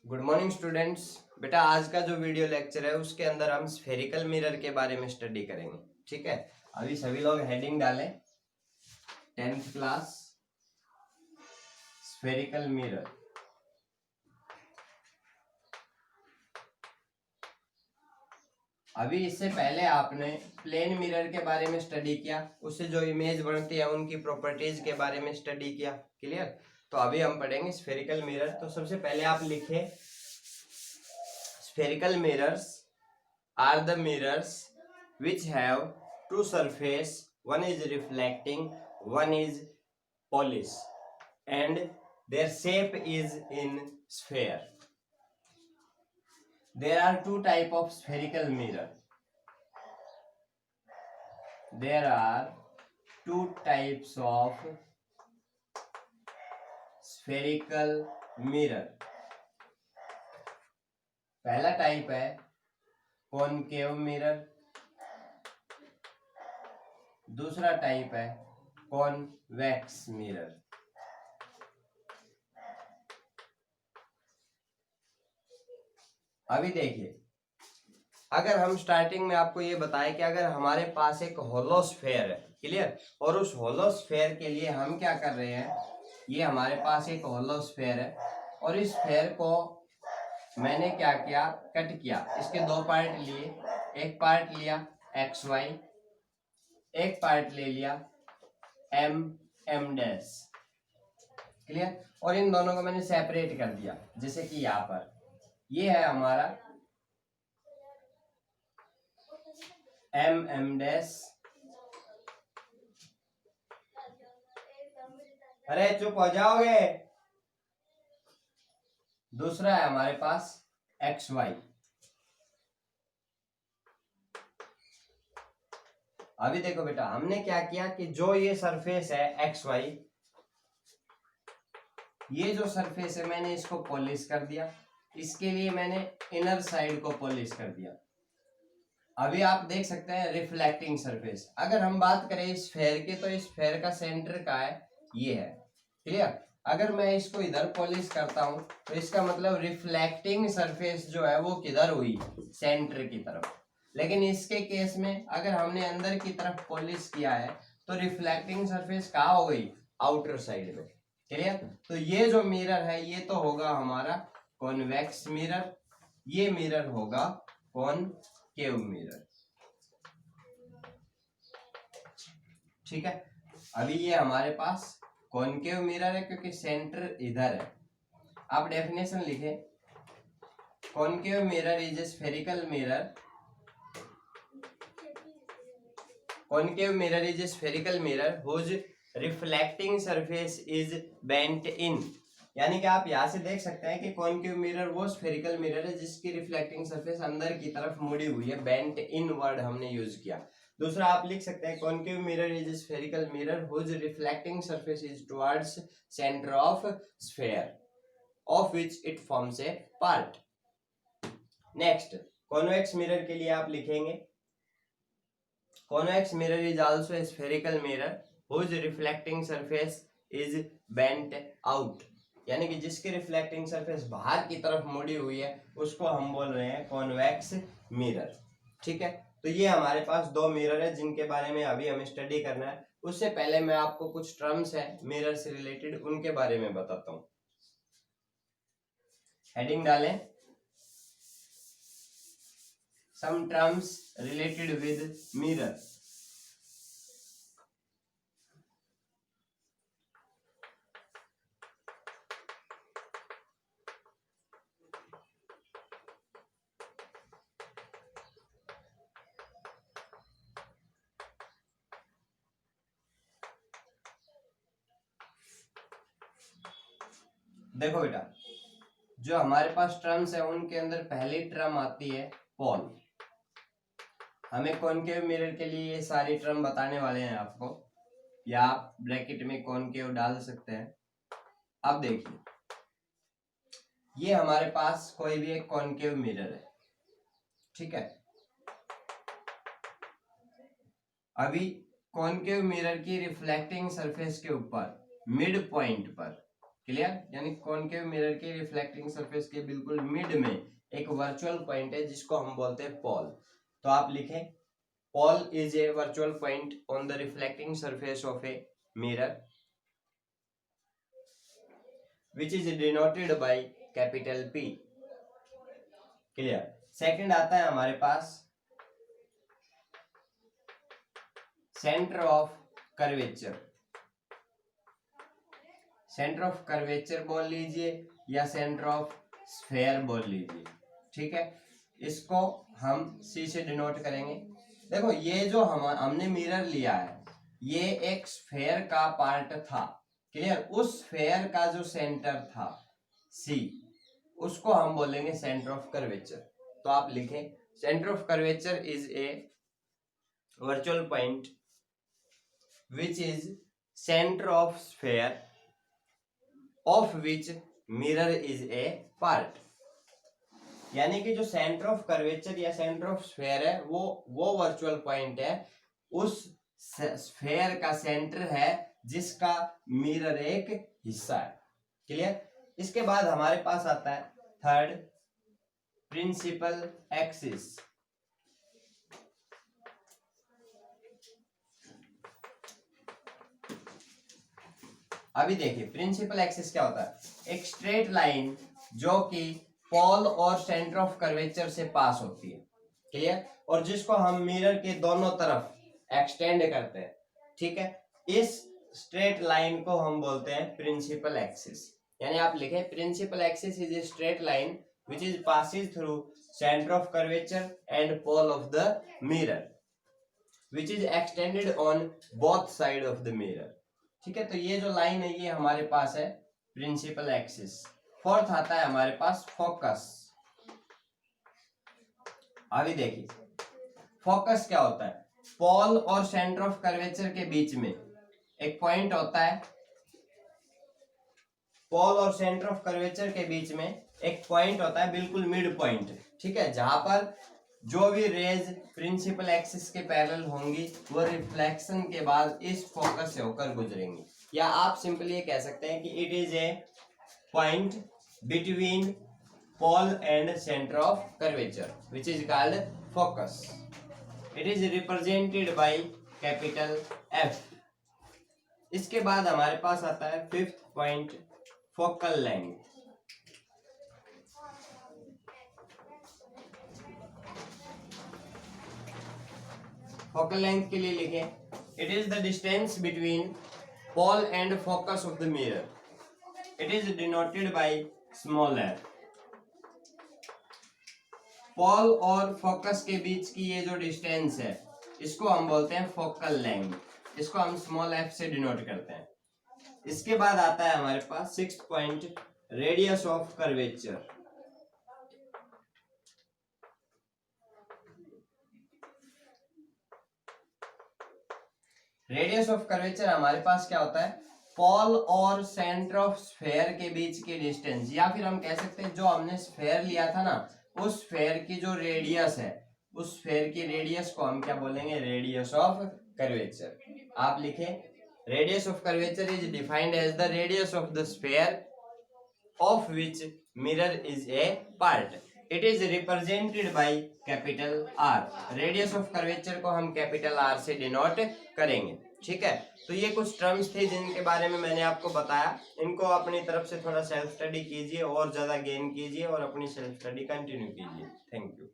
Good morning students. बेटा आज का जो वीडियो लेक्चर है उसके अंदर हम स्फेरिकल मिरर के बारे में स्टडी करेंगे। ठीक है, अभी सभी लोग हेडिंग डालें 10th क्लास स्फेरिकल मिरर। अभी इससे पहले आपने प्लेन मिरर के बारे में स्टडी किया, उससे जो इमेज बनती है उनकी प्रॉपर्टीज के बारे में स्टडी किया। क्लियर? तो अभी हम पढ़ेंगे स्फेरिकल मिरर। तो सबसे पहले आप लिखे spherical mirrors are the mirrors which have two surface, one is reflecting, one is polished, and their shape is in sphere. There are two type of spherical mirror. There are two types of spherical mirror. पहला type है concave mirror, दूसरा type है convex mirror. अभी देखिए, अगर हम starting में आपको ये बताएं कि अगर हमारे पास एक होलो स्फेयर है, क्लियर, और उस होलो स्फेयर के लिए हम क्या कर रहे हैं, ये हमारे पास एक होलो स्फेयर है और इस स्फेयर को मैंने क्या किया, कट किया। इसके दो पार्ट लिए, एक पार्ट लिया एक्स वाई, एक पार्ट ले लिया एम एम डैश, क्लियर, और इन दोनों को मैंने सेपरेट कर दिया। जैसे कि यहाँ पर ये है हमारा एम एम डैश, अरे चुप हो जाओगे। दूसरा है हमारे पास एक्स वाई। अभी देखो बेटा, हमने क्या किया कि जो ये सरफेस है एक्स वाई, ये जो सरफेस है मैंने इसको पॉलिश कर दिया। इसके लिए मैंने इनर साइड को पॉलिश कर दिया। अभी आप देख सकते हैं रिफ्लेक्टिंग सरफेस। अगर हम बात करें इस स्फेयर की, तो इस स्फेयर का सेंटर का है ये है, क्लियर। अगर मैं इसको इधर पॉलिश करता हूं तो इसका मतलब रिफ्लेक्टिंग सरफेस जो है वो किधर हुई, सेंटर की तरफ। लेकिन इसके केस में अगर हमने अंदर की तरफ पॉलिश किया है तो रिफ्लेक्टिंग सरफेस कहाँ हो गई, आउटर साइड में, क्लियर। तो ये जो मिरर है ये तो होगा हमारा कॉन्वेक्स मिरर, ये मिरर होगा कॉनकेव मिरर। ठीक है, अभी ये हमारे पास कॉनकेव मिरर है क्योंकि सेंटर इधर है। आप डेफिनेशन लिखें, concave mirror is a spherical mirror, concave mirror is a spherical mirror whose reflecting surface is bent in. यानी कि आप यहां से देख सकते हैं कि कॉनकेव मिरर वो स्फेरिकल मिरर है जिसकी रिफ्लेक्टिंग सरफेस अंदर की तरफ मुड़ी हुई है, बेंट इन वर्ड हमने यूज किया। दूसरा आप लिख सकते हैं concave mirror is spherical mirror whose reflecting surface is towards centre of sphere of which it forms a part. Next, convex mirror के लिए आप लिखेंगे convex mirror is also a spherical mirror whose reflecting surface is bent out. यानी कि जिसकी reflecting surface बाहर की तरफ मुड़ी हुई है उसको हम बोल रहे हैं कॉन्वेक्स मिरर। ठीक है, तो ये हमारे पास दो मिरर है जिनके बारे में अभी हमें स्टडी करना है। उससे पहले मैं आपको कुछ टर्म्स है मिरर से रिलेटेड उनके बारे में बताता हूं। हेडिंग डालें some terms related with mirror. देखो बेटा, जो हमारे पास टर्म्स है उनके अंदर पहली टर्म आती है पोल। हमें कॉनकेव मिरर के लिए ये सारी टर्म बताने वाले हैं आपको, या आप ब्रैकेट में कॉनकेव डाल सकते हैं। अब देखिए, ये हमारे पास कोई भी एक कॉनकेव मिरर है, ठीक है। अभी कॉनकेव मिरर की रिफ्लेक्टिंग सरफेस के ऊपर मिड पॉइंट पर, क्लियर। यानी कॉनकेव मिरर के रिफ्लेक्टिंग सरफेस के बिल्कुल मिड में एक वर्चुअल पॉइंट है जिसको हम बोलते हैं पॉल। तो आप लिखें pole is a virtual point on the reflecting surface of a mirror which is denoted by capital P। Clear. Second आता है हमारे पास centre of curvature. Centre of curvature बोल लीजिए या सेंटर ऑफ स्फेयर बोल लीजिए, ठीक है। इसको हम C से डिनोट करेंगे। देखो ये जो हमने मिरर लिया है ये एक स्फेयर का पार्ट था, क्लियर। उस स्फेयर का जो सेंटर था C उसको हम बोलेंगे सेंटर ऑफ कर्वेचर। तो आप लिखें centre of curvature is a virtual point which is center of sphere of which mirror is a part। यानी कि जो सेंटर ऑफ कर्वेचर या सेंटर ऑफ स्फेयर है वो वर्चुअल पॉइंट है, उस स्फेयर का सेंटर है जिसका मिरर एक हिस्सा है, क्लियर। इसके बाद हमारे पास आता है थर्ड प्रिंसिपल एक्सिस। अभी देखिए प्रिंसिपल एक्सिस क्या होता है, एक स्ट्रेट लाइन जो कि पॉल और सेंटर ऑफ कर्वेचर से पास होती है, क्लियर, और जिसको हम मिरर के दोनों तरफ एक्सटेंड करते हैं, ठीक है। इस स्ट्रेट लाइन को हम बोलते हैं प्रिंसिपल एक्सिस। यानी आप लिखें principal axis is a straight line which is passes through center of curvature and pole of the mirror which is extended on both side of the mirror। ठीक है, तो ये जो लाइन है ये हमारे पास है प्रिंसिपल एक्सिस। फोर्थ आता है हमारे पास फोकस। अभी देखिए फोकस क्या होता है, पॉल और सेंटर ऑफ कर्वेचर के बीच में एक पॉइंट होता है, पॉल और सेंटर ऑफ कर्वेचर के बीच में एक पॉइंट होता है बिल्कुल मिड पॉइंट, ठीक है, जहां पर जो भी रेज प्रिंसिपल एक्सिस के पैरेलल होंगी वो रिफ्लेक्शन के बाद इस फोकस से होकर गुजरेंगी। या आप सिंपली ये कह सकते हैं कि it is a point between Paul and centre of curvature which is called focus. It is represented by capital F। इसके बाद हमारे पास आता है fifth point focal length. Focal length के लिए लिखें it is the distance between Paul and focus of the mirror. It is denoted by small f। Paul और focus के बीच की ये जो डिस्टेंस है इसको हम बोलते हैं फोकल लेंथ, इसको हम स्मॉल f से डिनोट करते हैं। इसके बाद आता है हमारे पास sixth point radius of curvature. Radius of curvature हमारे पास क्या होता है, पॉल और सेंटर ऑफ स्फेयर के बीच की डिस्टेंस, या फिर हम कह सकते हैं जो हमने स्फेयर लिया था ना उस स्फेयर की जो रेडियस है उस स्फेयर की रेडियस को हम क्या बोलेंगे, रेडियस ऑफ कर्वेचर। आप लिखें radius of curvature is defined as the radius of the sphere of which mirror is a part. It is represented by capital R। Radius of curvature को हम capital R से denote करेंगे, ठीक है। तो ये कुछ टर्म्स थे जिनके बारे में मैंने आपको बताया, इनको अपनी तरफ से थोड़ा सेल्फ स्टडी कीजिए और ज्यादा गेन कीजिए और अपनी सेल्फ स्टडी कंटिन्यू कीजिए। Thank you.